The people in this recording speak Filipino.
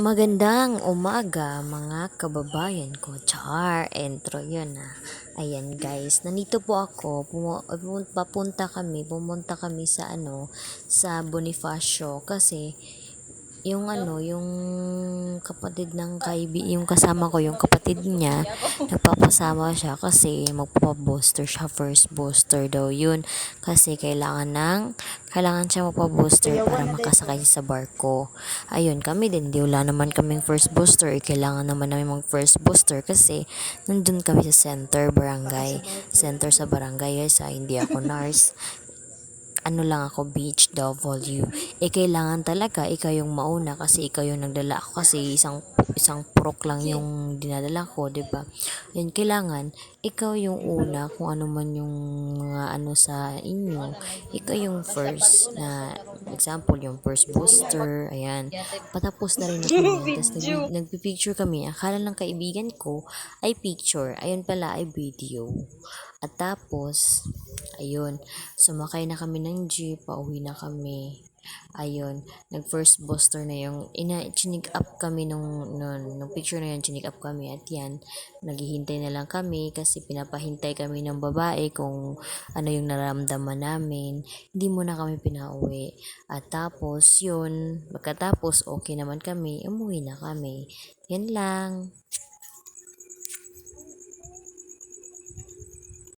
Magandang umaga mga kababayan ko. Char, intro yun ah. Ayan guys, nandito po ako. Pumunta kami sa sa Bonifacio kasi yung kapatid ng yung kasama ko, yung kapatid niya, nagpapasama siya kasi magpapa-booster siya, first booster daw yun. Kasi kailangan siya magpa-booster para makasakay siya sa barko. Ayun, kami din, di wala naman kaming first booster, kailangan naman namin mag first booster kasi nandun kami sa center sa barangay, sa hindi ako nurse, lang ako, BHW. Kailangan talaga ikaw yung mauna kasi ikaw yung nagdala ako kasi isang prok lang yung dinadala ko, 'di ba? Yan, kailangan ikaw yung una kung ano man yung mga sa inyo. Ikaw yung first na example, yung first booster. Ayan. Patapos na rin ako niyan. Tapos nagpipicture kami. Akala ng kaibigan ko ay picture. Ayun pala ay video. At tapos, ayun, sumakay na kami ng jeep, pauwi na kami. Ayun, nag first booster na yung chinig up kami nung picture na yun, chinig up kami at yan, naghihintay na lang kami kasi pinapahintay kami ng babae kung ano yung nararamdaman namin. Hindi mo na kami pinauwi. At tapos yun, pagkatapos okay naman kami, umuwi na kami. Yan lang.